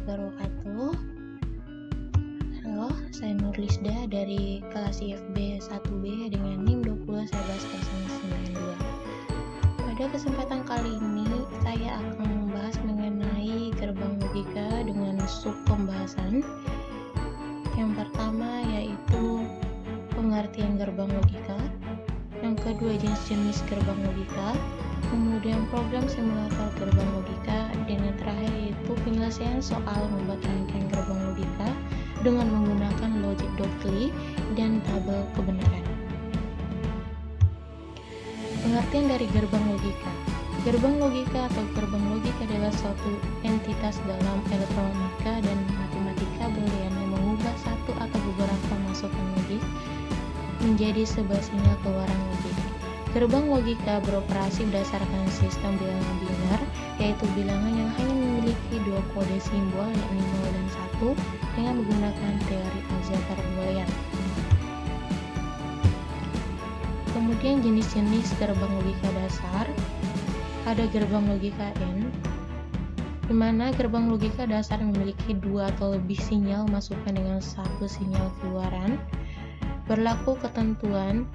wabarakatuh. Halo, saya Nurlisda dari kelas IFB 1B dengan NIM 201192. Pada kesempatan kali ini, saya akan membahas mengenai gerbang logika dengan sub pembahasan. Yang pertama yaitu pengertian gerbang logika. Yang kedua, jenis-jenis gerbang logika. Kemudian program simulator gerbang logika, dan yang terakhir yaitu penyelesaian soal membuat rangkaian gerbang logika dengan menggunakan logic.ly dan tabel kebenaran. Pengertian dari gerbang logika. Gerbang logika atau gerbang logik adalah suatu entitas dalam elektronika dan matematika boolean yang mengubah satu atau beberapa masukan logik menjadi sebuah sinyal keluaran logik. Gerbang logika beroperasi berdasarkan sistem bilangan biner, yaitu bilangan yang hanya memiliki dua kode simbol, yakni 0 dan 1, dengan menggunakan teori aljabar boolean. Kemudian jenis-jenis gerbang logika dasar. Ada gerbang logika N, di mana gerbang logika dasar memiliki dua atau lebih sinyal masukan dengan satu sinyal keluaran. Berlaku ketentuan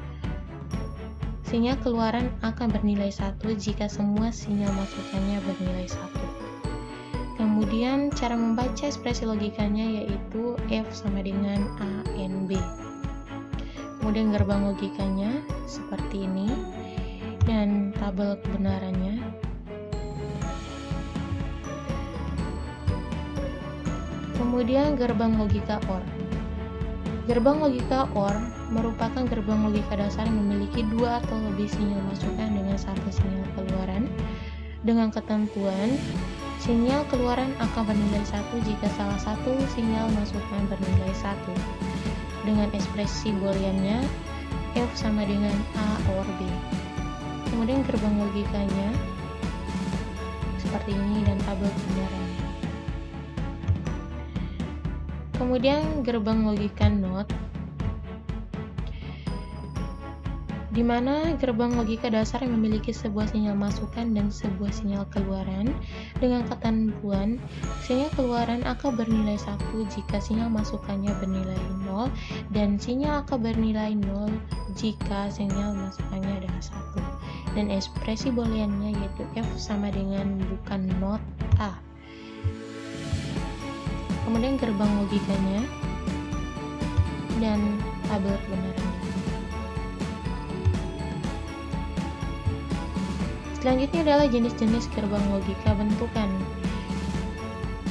sinyal keluaran akan bernilai 1 jika semua sinyal masukannya bernilai 1. Kemudian cara membaca ekspresi logikanya yaitu F sama dengan A N B. Kemudian gerbang logikanya seperti ini dan tabel kebenarannya. Kemudian gerbang logika OR. Gerbang logika OR merupakan gerbang logika dasar yang memiliki dua atau lebih sinyal masukan dengan satu sinyal keluaran. Dengan ketentuan, sinyal keluaran akan bernilai 1 jika salah satu sinyal masukan bernilai 1. Dengan ekspresi booleannya F sama dengan A OR B. Kemudian gerbang logikanya seperti ini dan tabel kebenarannya. Kemudian gerbang logika NOT, di mana gerbang logika dasar yang memiliki sebuah sinyal masukan dan sebuah sinyal keluaran. Dengan ketentuan, sinyal keluaran akan bernilai 1 jika sinyal masukannya bernilai 0, dan sinyal akan bernilai 0 jika sinyal masukannya adalah 1. Dan ekspresi booleannya yaitu F sama dengan bukan not A. Kemudian gerbang logikanya dan tabel kebenarannya. Selanjutnya adalah jenis-jenis gerbang logika bentukan,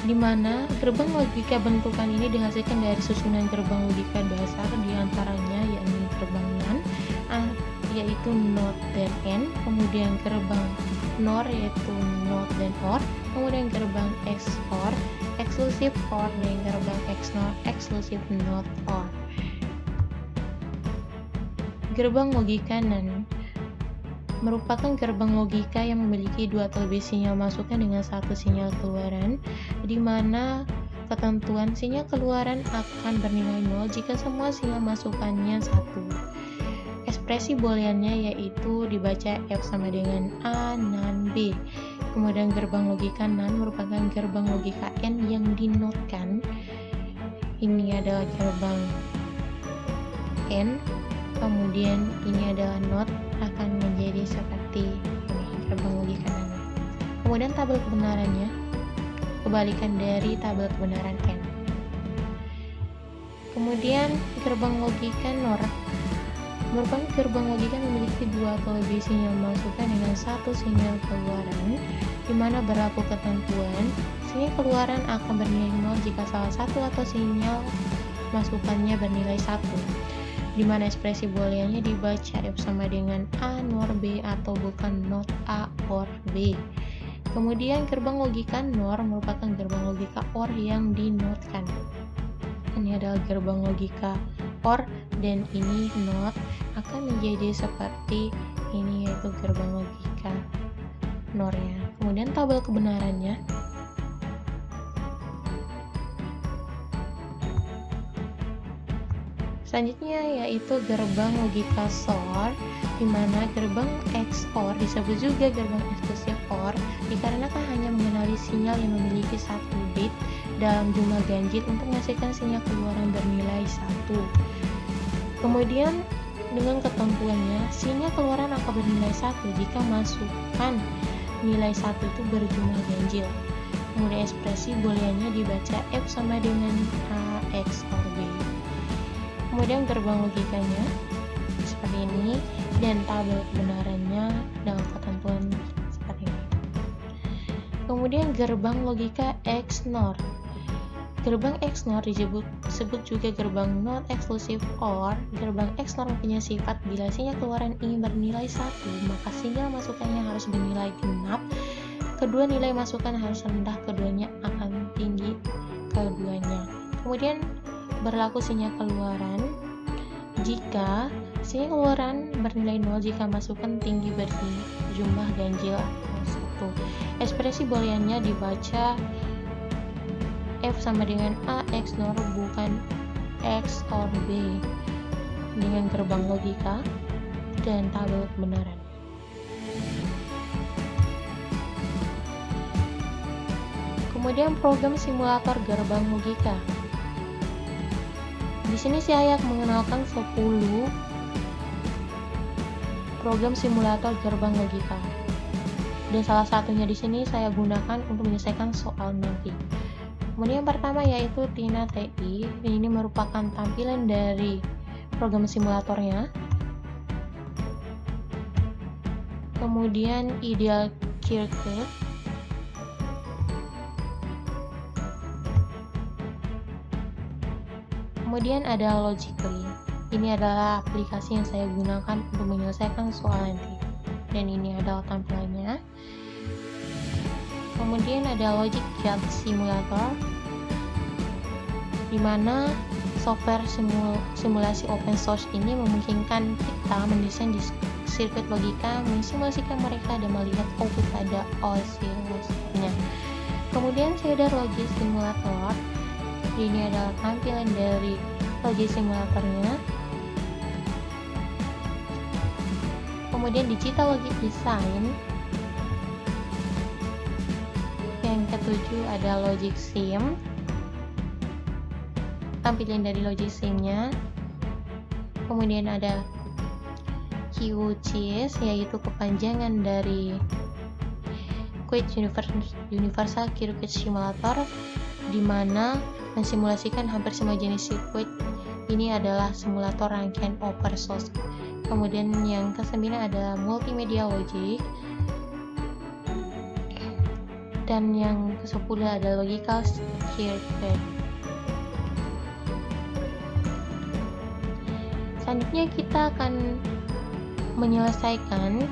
di mana gerbang logika bentukan ini dihasilkan dari susunan gerbang logika dasar, diantaranya yakni gerbang NAND, yaitu NOT dan AND, kemudian gerbang NOR yaitu NOT dan OR, kemudian gerbang XOR, eksklusif OR, dan gerbang XNOR, eksklusif NOT OR. Gerbang logika NAND merupakan gerbang logika yang memiliki dua atau lebih sinyal masukan dengan satu sinyal keluaran, di mana ketentuan sinyal keluaran akan bernilai 0 jika semua sinyal masukannya 1. Ekspresi booleannya yaitu dibaca F sama dengan A NAND B. Kemudian gerbang logika NAND merupakan gerbang logika N yang dinotkan. Ini adalah gerbang N, kemudian ini adalah not, akan menjadi seperti ini gerbang logika NAND. Kemudian tabel kebenarannya kebalikan dari tabel kebenaran N. Kemudian gerbang logika NOR merupakan gerbang logika yang memiliki dua atau lebih sinyal masukan dengan satu sinyal keluaran, di mana berlaku ketentuan sinyal keluaran akan bernilai 0 jika salah satu atau sinyal masukannya bernilai 1, di mana ekspresi booleannya dibaca F sama dengan A NOR B atau bukan not A OR B. Kemudian gerbang logika NOR merupakan gerbang logika OR yang dinotkan. Ini adalah gerbang logika OR dan ini NOT, akan menjadi seperti ini yaitu gerbang logika NOR-nya. Kemudian tabel kebenarannya. Selanjutnya yaitu gerbang logika XOR, di mana gerbang XOR disebut juga gerbang eksklusif OR dikarenakan hanya mengenali sinyal yang memiliki satu bit dalam jumlah ganjil untuk menghasilkan sinyal keluaran bernilai 1. Kemudian dengan ketentuannya, sinyal keluaran akan bernilai 1 jika masukan nilai 1 itu berjumlah ganjil. Kemudian ekspresi booleannya dibaca F sama dengan A XOR B. Kemudian gerbang logikanya seperti ini, dan tabel kebenarannya dengan ketentuan seperti ini. Kemudian gerbang logika XNOR. Gerbang XNOR disebut juga gerbang not exclusive OR. Gerbang XNOR mempunyai sifat bila sinyal keluaran ini bernilai 1, maka sinyal masukannya harus bernilai genap. Kedua nilai masukan harus rendah, keduanya akan tinggi keduanya. Kemudian berlaku sinyal keluaran jika sinyal keluaran bernilai 0 jika masukan tinggi berjumlah ganjil 1. Ekspresi booleannya dibaca F sama dengan A XNOR bukan XOR B dengan gerbang logika dan tabel kebenaran. Kemudian program simulator gerbang logika. Di sini saya akan mengenalkan 10 program simulator gerbang logika. Dan salah satunya di sini saya gunakan untuk menyelesaikan soal nanti. Kemudian yang pertama yaitu Tina TI. Ini merupakan tampilan dari program simulatornya. Kemudian Ideal Circuit. Kemudian ada Logically. Ini adalah aplikasi yang saya gunakan untuk menyelesaikan soal nanti. Dan ini adalah tampilannya. Kemudian ada Logic Jet Simulator, di mana software simulasi open source ini memungkinkan kita mendesain di sirkuit logika, mensimulasikan mereka dan melihat output pada oscilloscope-nya. Kemudian Shader Logic Simulator, ini adalah tampilan dari Logic Simulatornya. Kemudian Digital Logic Design. Yang ketujuh ada Logic Sim. Tampilan dari Logic Sim-nya. Kemudian ada QGIS, yaitu kepanjangan dari Quick Universal Circuit Simulator, di mana mensimulasikan hampir semua jenis sirkuit. Ini adalah simulator rangkaian open source. Kemudian yang ke-9 adalah Multimedia Logic. Dan yang ke-10 ada Logical Circuit. Selanjutnya kita akan menyelesaikan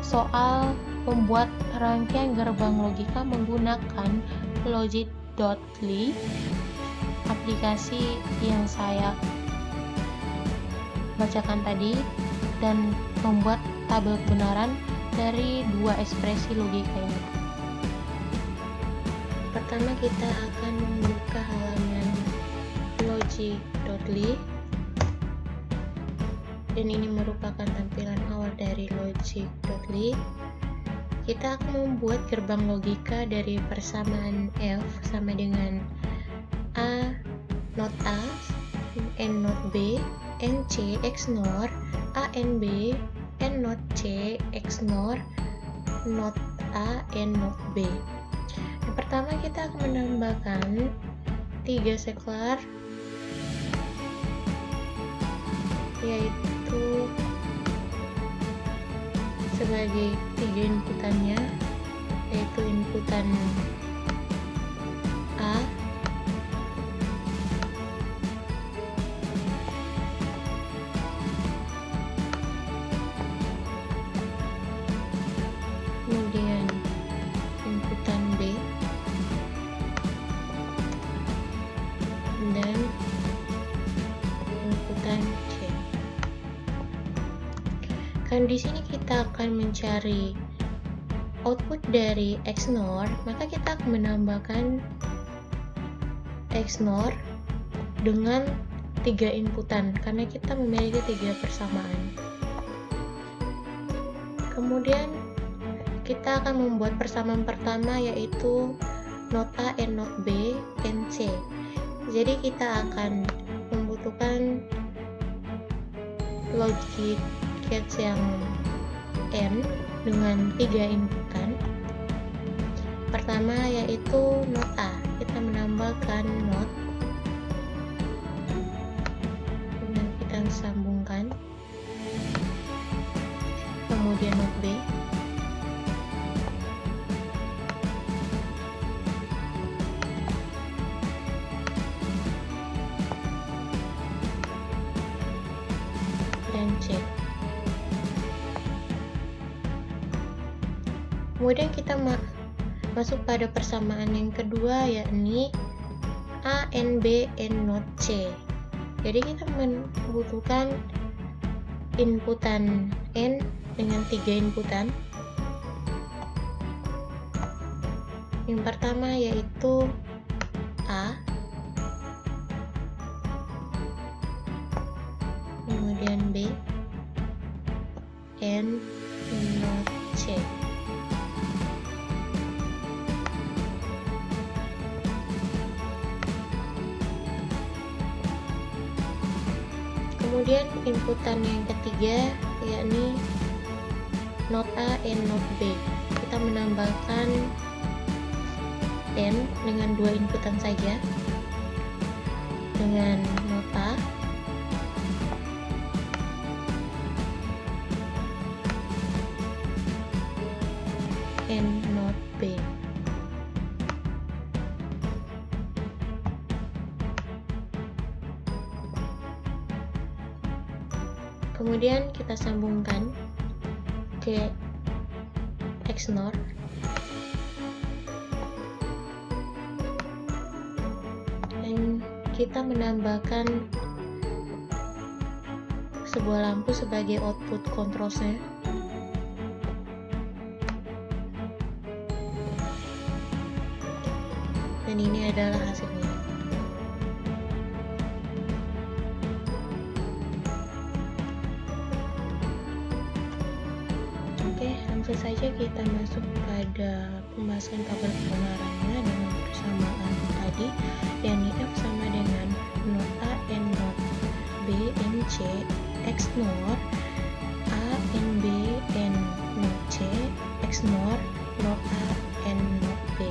soal membuat rangkaian gerbang logika menggunakan Logic.ly, aplikasi yang saya bacakan tadi, dan membuat tabel kebenaran dari dua ekspresi logika ini. Pertama kita akan membuka halaman Logic.ly, dan ini merupakan tampilan awal dari Logic.ly. Kita akan membuat gerbang logika dari persamaan F sama dengan A not A, N not B, N C XNOR A N B, N not C XNOR not A, N not B. Yang pertama kita akan menambahkan 3 seklar, yaitu sebagai 3 inputannya, yaitu inputan A, kemudian inputan B, dan inputan C. Kan di sini kita akan mencari output dari XNOR, maka kita akan menambahkan XNOR dengan 3 inputan karena kita memiliki 3 persamaan. Kemudian kita akan membuat persamaan pertama, yaitu not A, N not B, N C. Jadi kita akan membutuhkan logic gates yang N dengan 3 inputan. Pertama yaitu not A. Kita menambahkan not, kemudian kita sambungkan, kemudian not B, dan C. Kemudian kita masuk pada persamaan yang kedua, yakni A, N, B, N, not C. Jadi kita membutuhkan inputan N dengan 3 inputan. Yang pertama yaitu A, kemudian B, N, not C. Kemudian inputan yang ketiga yakni not A, N, not B. Kita menambahkan N dengan 2 inputan saja, dengan not A, N, not B. Kemudian kita sambungkan ke XNOR, dan kita menambahkan sebuah lampu sebagai output controlnya. Dan ini adalah hasilnya. Langsung saja kita masuk pada pembahasan tabel kebenarannya dengan persamaan tadi, yakni F sama dengan not A, N, not B, N, C, XNOR A, N, B, N, not C, XNOR not A, N, not B.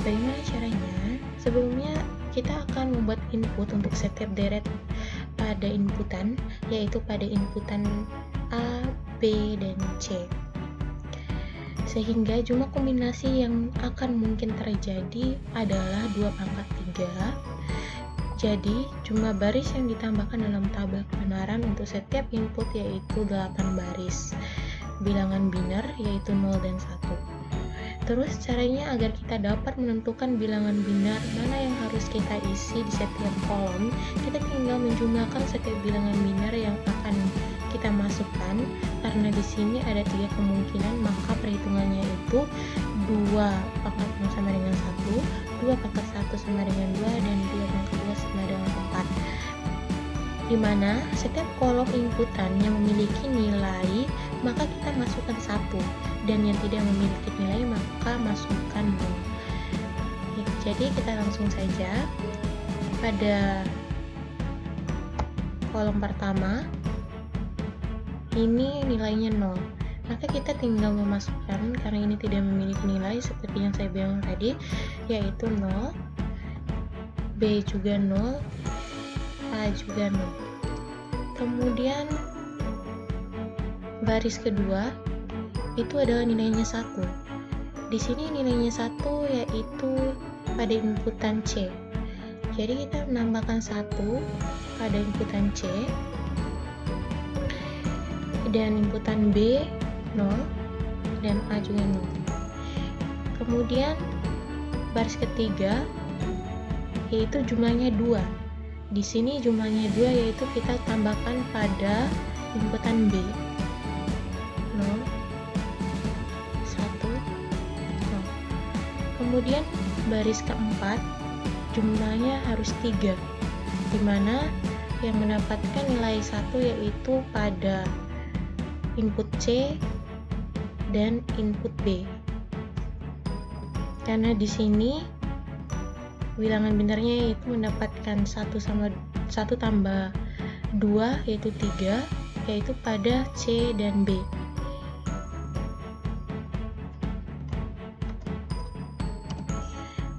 Bagaimana caranya? Sebelumnya kita akan membuat input untuk setiap deret pada inputan, yaitu pada inputan A, B, dan C. Sehingga jumlah kombinasi yang akan mungkin terjadi adalah 2 pangkat 3. Jadi jumlah baris yang ditambahkan dalam tabel kebenaran untuk setiap input yaitu 8 baris bilangan biner, yaitu 0 dan 1. Terus caranya agar kita dapat menentukan bilangan biner mana yang harus kita isi di setiap kolom, kita tinggal menjumlahkan setiap bilangan biner yang akan kita masukkan. Karena di sini ada 3 kemungkinan, maka perhitungannya itu 2 pangkat 0 sama dengan 1, 2 pangkat 1 sama dengan 2, dan 2 pangkat 2 sama dengan 4. Dimana setiap kolom inputan yang memiliki nilai, maka kita masukkan 1, dan yang tidak memiliki nilai maka masukkan 0. Jadi kita langsung saja pada kolom pertama. Ini nilainya 0, maka kita tinggal memasukkan, karena ini tidak memiliki nilai seperti yang saya bilang tadi, yaitu 0, B juga 0, A juga 0. Kemudian baris kedua itu adalah nilainya 1. Di sini nilainya 1 yaitu pada inputan C. Jadi kita menambahkan 1 pada inputan C, dan inputan B 0, dan A juga 0. Kemudian baris ketiga yaitu jumlahnya 2. Di sini jumlahnya 2 yaitu kita tambahkan pada inputan B 0, 1, 0. Kemudian baris keempat jumlahnya harus 3, dimana yang mendapatkan nilai 1 yaitu pada input C dan input B. Karena di sini bilangan binarnya yaitu mendapatkan 1 tambah 2 yaitu 3, yaitu pada C dan B.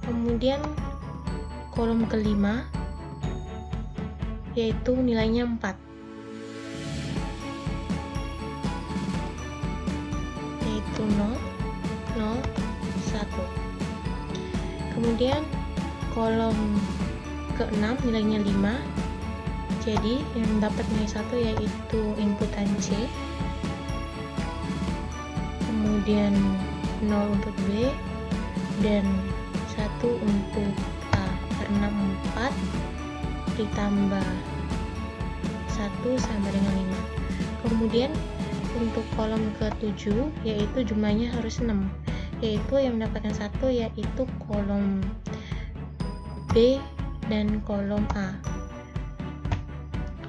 Kemudian kolom kelima yaitu nilainya 4, yaitu 0, 0, 1. Kemudian kolom ke-6 nilainya 5, jadi yang dapat nilai 1 yaitu inputan C, kemudian 0 untuk B, dan 1 untuk A, karena 4 ditambah 1 sama dengan 5. Kemudian untuk kolom ke-7 yaitu jumlahnya harus 6, yaitu yang mendapatkan 1 yaitu kolom B dan kolom A,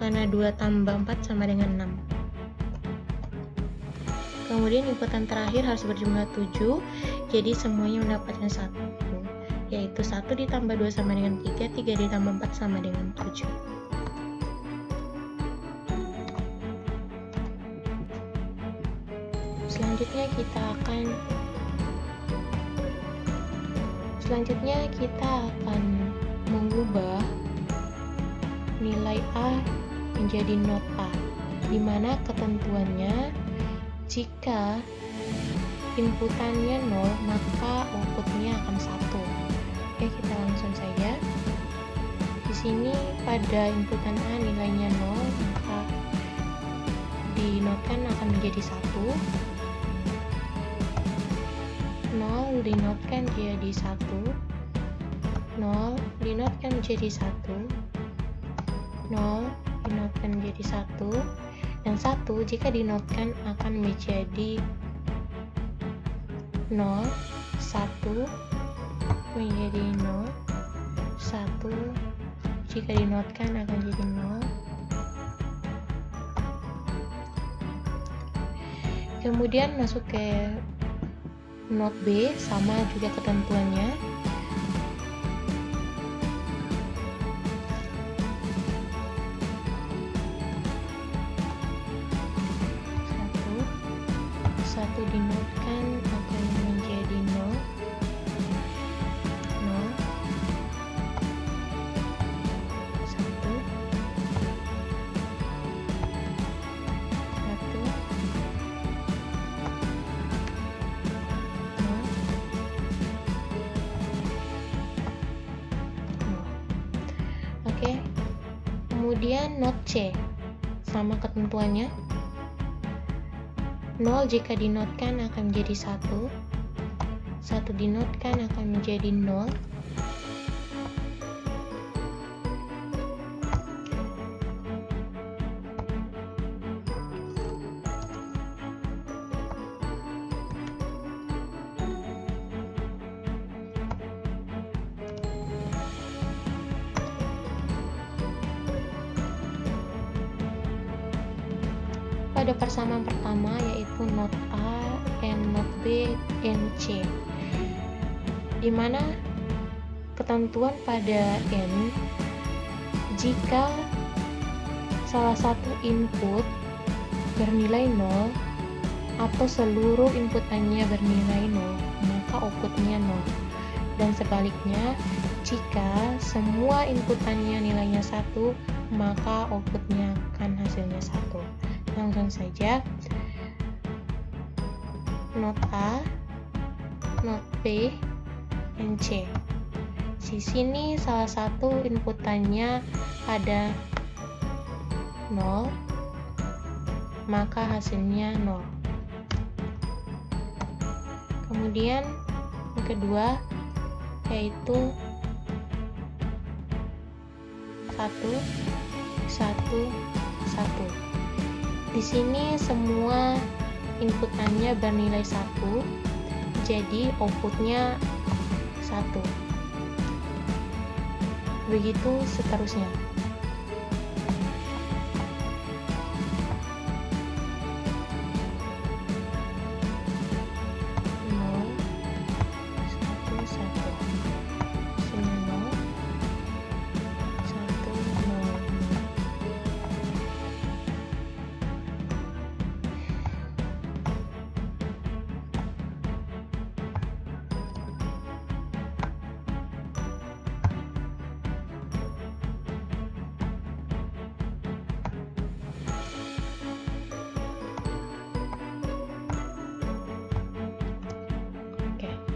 karena 2 tambah 4 sama dengan 6. Kemudian inputan terakhir harus berjumlah 7, jadi semuanya mendapatkan 1, yaitu 1 ditambah 2 sama dengan 3, 3 ditambah 4 sama dengan 7. Selanjutnya kita akan mengubah nilai A menjadi not A, di mana ketentuannya jika inputannya 0 maka outputnya akan 1. Oke, kita langsung saja. Di sini pada inputan A nilainya 0, maka dinotkan akan menjadi 1. 0 dinotkan jadi 1. 0 dinotkan menjadi 1. 0 dinotkan menjadi 1. Dan 1 jika dinotkan akan menjadi 0, 1 menjadi 0, 1 jika dinotkan akan jadi 0. Kemudian masuk ke not B, sama juga ketentuannya. Satu dinotkan akan menjadi 0, 0, 1, 1, 0, 0. Oke. Kemudian not C, sama ketentuannya. 0 jika dinotkan akan menjadi 1, 1 dinotkan akan menjadi 0, pada persamaan pertama yaitu not A and not B and C, dimana ketentuan pada N jika salah satu input bernilai 0 atau seluruh inputannya bernilai 0 maka outputnya 0, dan sebaliknya jika semua inputannya nilainya 1 maka outputnya akan hasilnya 1. Langsung saja, not A, not B, and C. Di sini salah satu inputannya ada 0, maka hasilnya 0. Kemudian yang kedua yaitu 1, 1, 1. Di sini semua inputannya bernilai 1, jadi outputnya 1. Begitu seterusnya. Sini 0,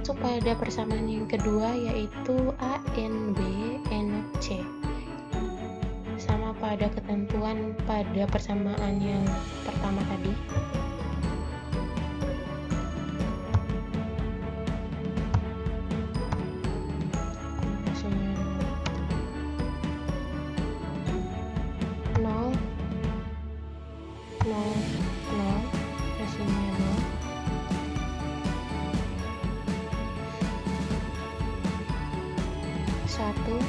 Masuk pada persamaan yang kedua yaitu A, N, B, N, C. Sama pada ketentuan pada persamaan yang pertama tadi. Hasilnya 0, 0, 0, hasilnya 0. Satu, 0,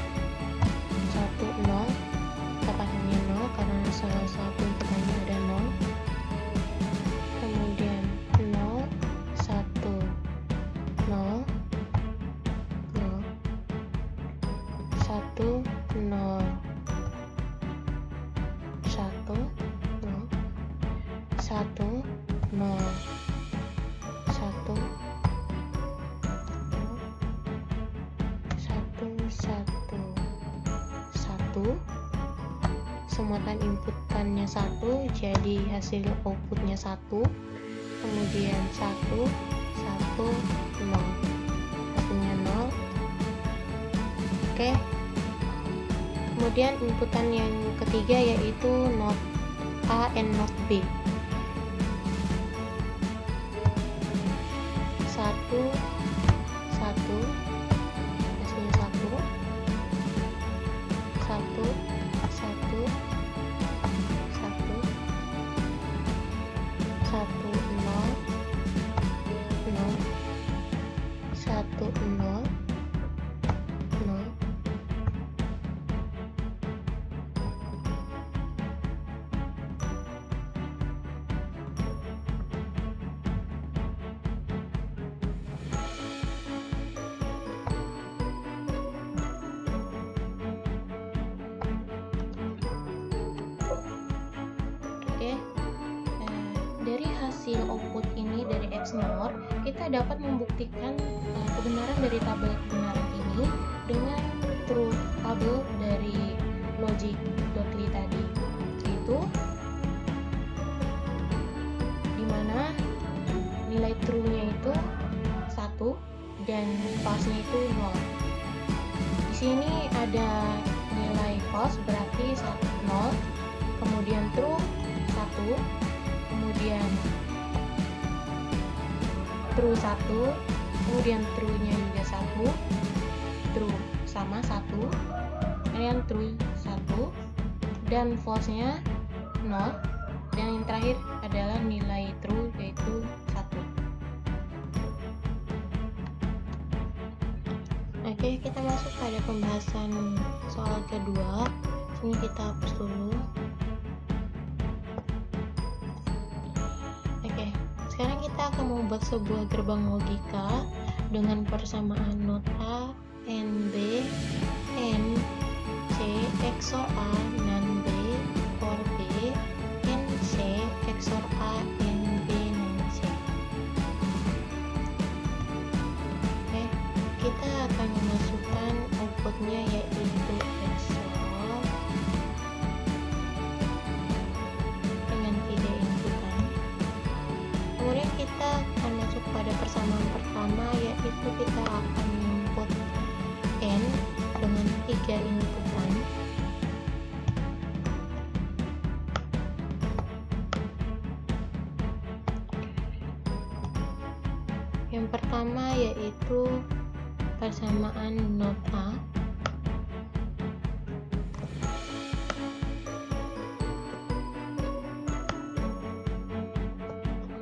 hasilnya 0 karena salah satu inputannya ada 0. Kemudian 0, 1, 0, 0, 1, 0, 1, 0, 1, 0, 1, 1, semuatan inputannya 1, jadi hasil outputnya 1, kemudian 1, 1, 0, hasilnya 0. Oke, kemudian inputan yang ketiga yaitu not A and not B. 1, 1, hasilnya 1, 1, 1, 1, 1, 0, 0, 1, 0, 0. Oke, dari hasil output ini dari XNOR kita dapat membuktikan kebenaran dari tabel kebenaran ini dengan truth table dari logic.ly tadi, yaitu dimana nilai true-nya itu 1 dan false-nya itu 0. Di sini ada nilai false berarti 0, kemudian true 1, kemudian true 1, kemudian true-nya juga 1, true sama 1, kemudian true 1, dan false-nya 0, dan yang terakhir adalah nilai true yaitu 1. Oke, kita masuk pada pembahasan soal kedua. Sini kita hapus dulu. Oke, sekarang kita akan membuat sebuah gerbang logika dengan persamaan not A, N, B, N, C, XOR A, NAND B, OR B, N, C, XOR A, N, B, NAND C. Oke, kita akan memasukkan outputnya yaitu XOR dengan 3 inputan. Kemudian kita akan masuk pada persamaan pertama, yaitu kita akan input N dengan 3 inputan. Yang pertama yaitu persamaan not A,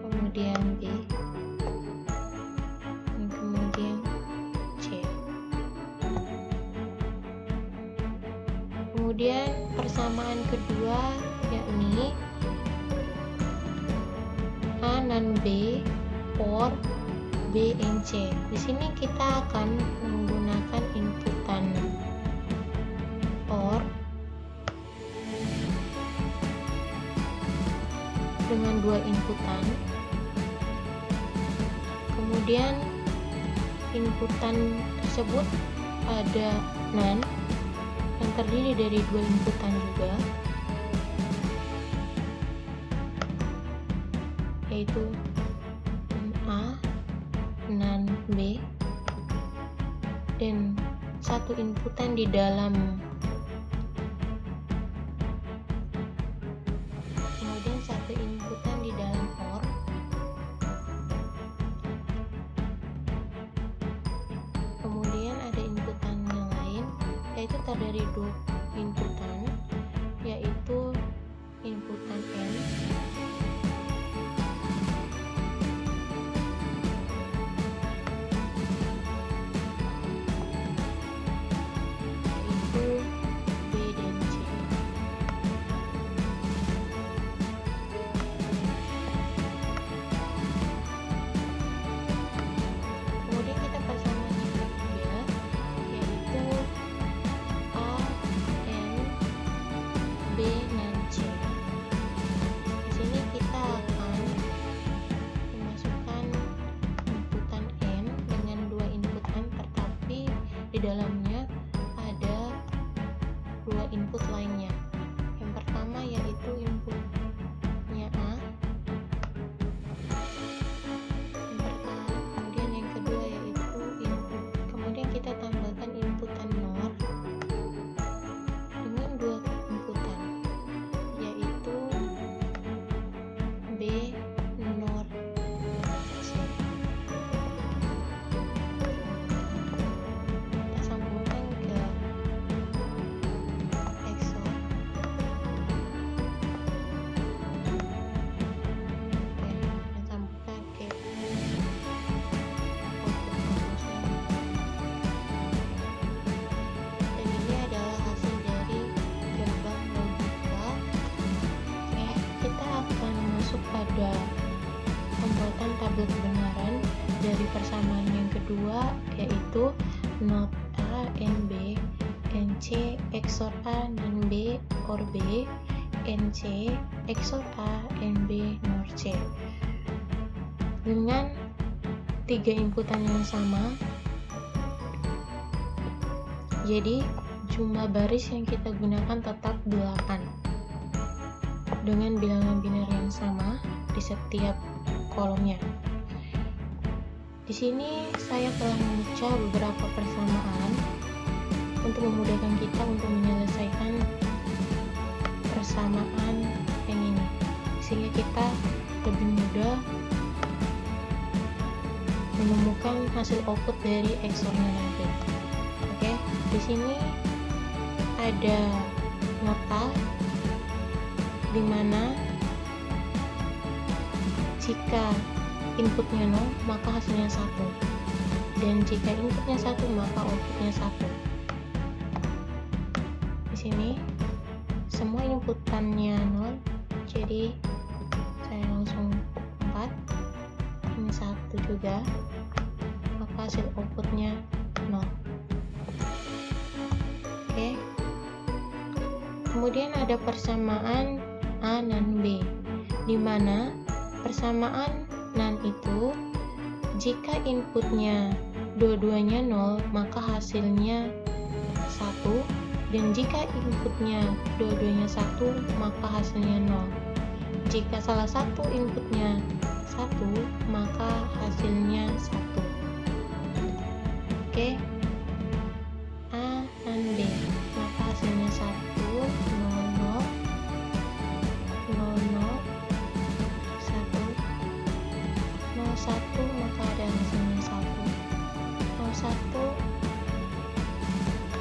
kemudian B, dan kemudian C. Kemudian persamaan kedua yakni A NAND B OR B and C. Di sini kita akan menggunakan inputan OR dengan 2 inputan. Kemudian inputan tersebut ada NAND yang terdiri dari 2 inputan juga, yaitu A NAND B dan satu inputan di dalam OR. Kemudian ada inputan yang lain, yaitu terdiri dua inputan, yaitu inputan N yaitu B dan C. Kemudian kita persamaan yang ketiga, yaitu A, N, B, dan C. Di sini kita akan memasukkan inputan N dengan dua inputan, tetapi di dalamnya ada dua input lainnya. Yang pertama yaitu inputnya A, kemudian yang kedua yaitu input. Kemudian kita tambahkan inputan NOR dengan dua inputan, yaitu B, NOR, C. Kita sambungkan ke EXOR. Dan sambungkan ke output rumusnya. Dan ini adalah hasil dari gerbang logika. Oke, kita akan masuk pada pembuatan tabel kebenaran dari persamaan yang kedua, yaitu NOT A, NB, NC, XOR A, dan B, OR B, NC, XOR A, NB, NOR C. Dengan tiga inputan yang sama, jadi jumlah baris yang kita gunakan tetap 8 dengan bilangan biner yang sama di setiap kolomnya. Di sini saya telah memecah beberapa persamaan untuk memudahkan kita untuk menyelesaikan persamaan yang ini, sehingga kita lebih mudah menemukan hasil output dari EXOR-nya nanti. Oke, di sini ada nota di mana jika inputnya 0 maka hasilnya 1, dan jika inputnya 1 maka outputnya 1. Di sini semua inputannya 0, jadi saya langsung 4, ini 1 juga, maka hasil outputnya 0. Oke, kemudian ada persamaan A dan B, di mana persamaan NAND itu jika inputnya dua-duanya 0 maka hasilnya 1, dan jika inputnya dua-duanya 1 maka hasilnya 0. Jika salah satu inputnya 1 maka hasilnya 1. Oke, A dan B, maka hasilnya 1, 0, 0, 0, 0, 1, 0, 1, maka ada hasilnya 1, 0, 1,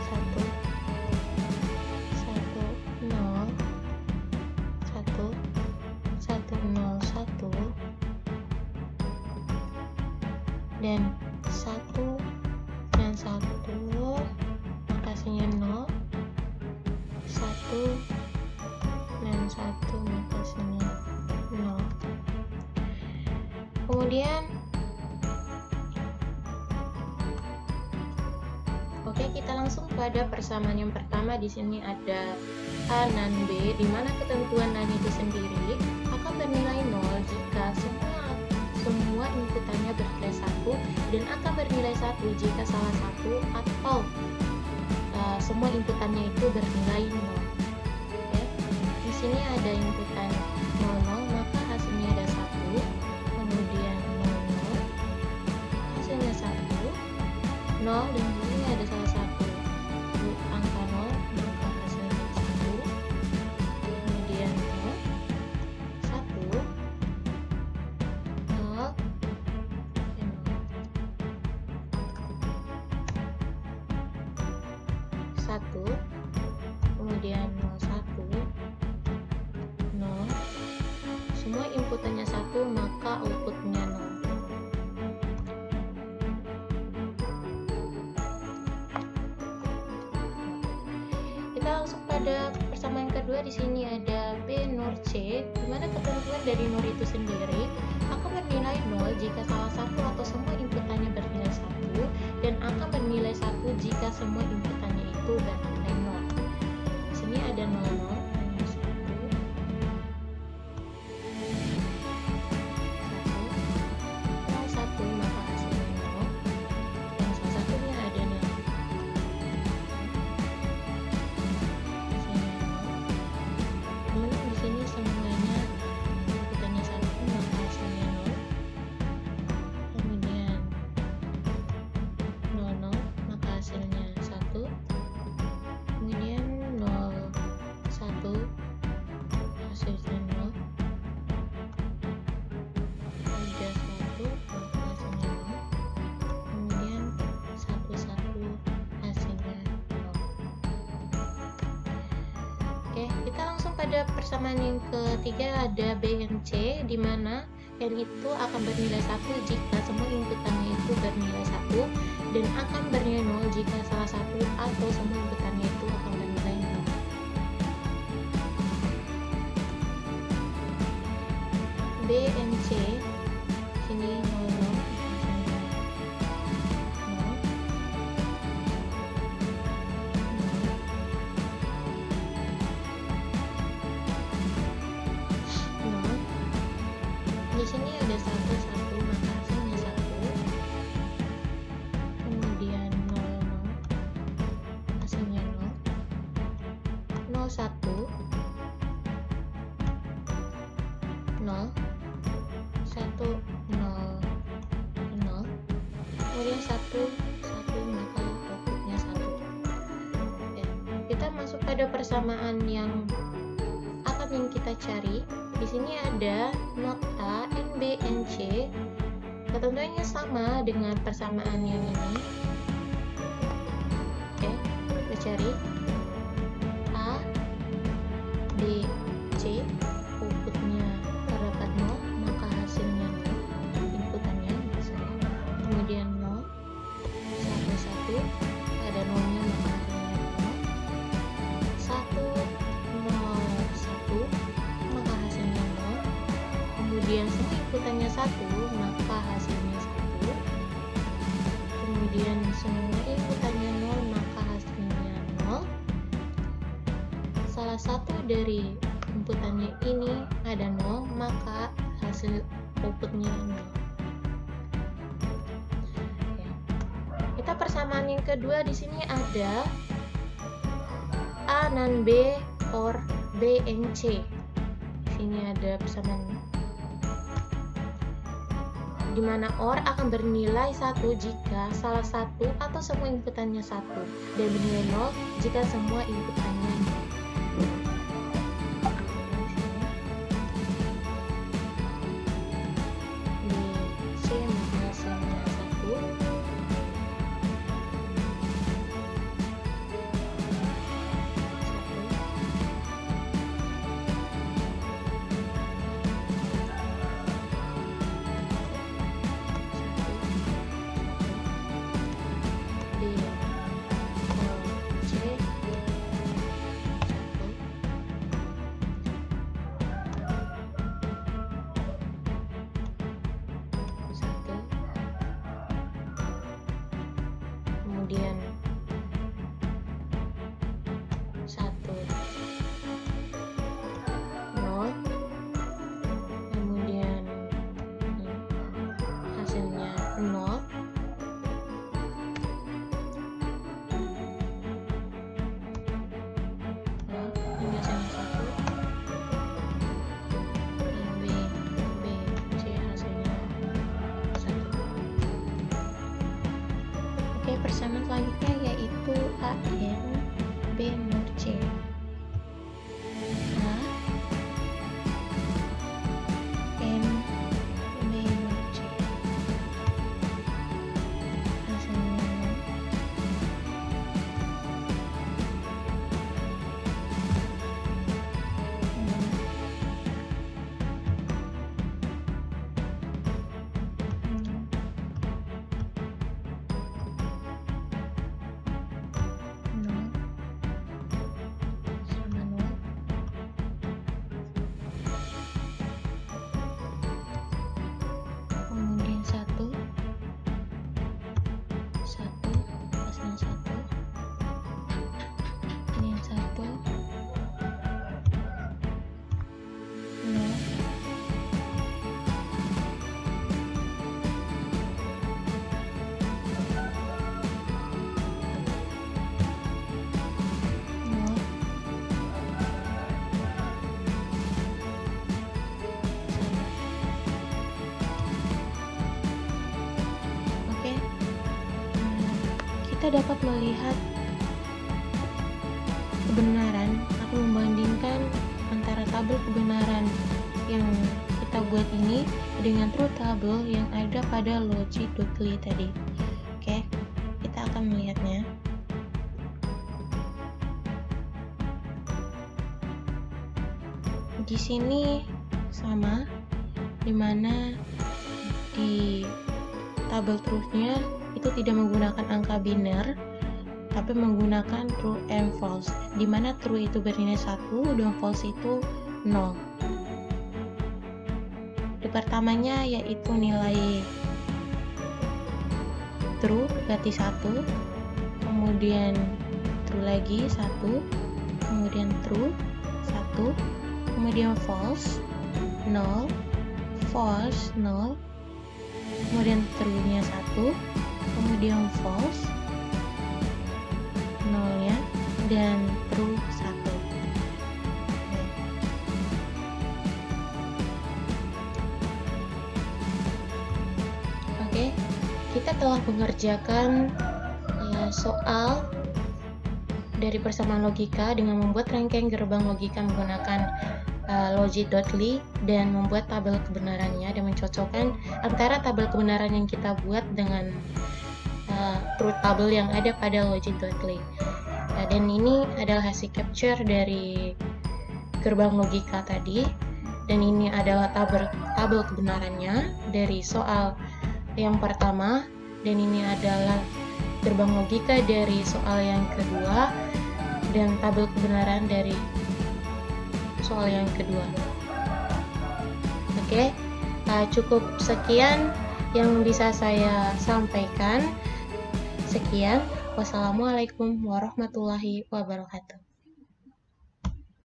1, 1, 0, 1, 1, 0, 1, dan 1 dan 1, maka hasilnya 0, 1 dan 1, maka hasilnya 0. Kemudian oke, kita langsung pada persamaan yang pertama. Di sini ada A dan B, di mana ketentuan NAND itu sendiri akan bernilai 0 jika semua inputannya bernilai 1, dan akan bernilai 1 jika salah satu atau semua inputannya itu bernilai 0. Ya. Di sini ada inputan 00, maka hasilnya ada 1, kemudian 00, hasilnya 1, 0, dan di sini ada 1, kemudian 01, 0, semua inputannya 1, maka outputnya 0. Kita langsung pada persamaan kedua. Di sini ada B NOR C, di mana ketentuan dari NOR itu sendiri akan bernilai 0 jika salah satu atau semua inputannya bernilai 1, dan akan bernilai 1 jika semua inputannya itu bernilai 0. Di sini ada 00, 01, maka hasilnya 0. Dan salah satunya ada nilai kemudian di sini semuanya inputannya 1, maka hasilnya 0. Kemudian 00, maka hasilnya 1. Kemudian 01, hasilnya 0. Ada 1, maka hasilnya 0. Kemudian 11, hasilnya 0. Oke, kita langsung pada persamaan yang ketiga. Ada B and C, di mana N itu akan bernilai 1 jika semua inputannya itu bernilai 1, dan akan bernilai 0 jika salah satu atau semua inputannya itu akan bernilai 0. B and C, sini 00, 0. Di sini ada 11, maka hasilnya 1. Kemudian 00, hasilnya 0. 01, 0. 1, 0, 0. Kemudian 1, 1, maka outputnya 1. Oke, kita masuk pada persamaan yang akan kita cari. Di sini ada not A, N, B, N, C. Ketentuannya sama dengan persamaan yang ini. Oke, kita cari A, B, C. Outputnya terdapat 0, maka hasilnya 0. Inputannya misalnya. Kemudian 0, 1, 1. Ada 0-nya, maka hasilnya 0. 1, 0, 1, maka hasilnya 0. Kemudian semua inputannya 1, maka hasilnya 1. Kemudian semua inputannya 0, maka hasilnya 0. Salah satu dari inputannya ini ada 0, maka hasil outputnya 0. Ya. Kita persamaan yang kedua. Di sini ada A dan B or B and C. Di sini ada persamaan di mana OR akan bernilai 1 jika salah satu atau semua inputannya 1, dan bernilai 0 jika semua inputannya 0. B, C, maka hasilnya 1. kita dapat melihat kebenaran atau membandingkan antara tabel kebenaran yang kita buat ini dengan truth table yang ada pada logi.ly tadi. Oke, kita akan melihatnya. Di sini sama, dimana di tabel truth-nya itu tidak menggunakan angka biner, tapi menggunakan true and false, dimana true itu bernilai 1 dan false itu 0. Di pertamanya yaitu nilai true berarti 1, kemudian true lagi 1, kemudian true 1, kemudian false 0, false 0, kemudian true-nya 1, kemudian false 0-nya, dan true 1. Oke, kita telah mengerjakan soal dari persamaan logika dengan membuat rangkaian gerbang logika menggunakan logi.ly dan membuat tabel kebenarannya dan mencocokkan antara tabel kebenaran yang kita buat dengan truth table yang ada pada logi.ly. Dan ini adalah hasil capture dari gerbang logika tadi, dan ini adalah tabel kebenarannya dari soal yang pertama, dan ini adalah gerbang logika dari soal yang kedua, dan tabel kebenaran dari soal yang kedua. Oke, cukup sekian yang bisa saya sampaikan. Sekian, wassalamualaikum warahmatullahi wabarakatuh.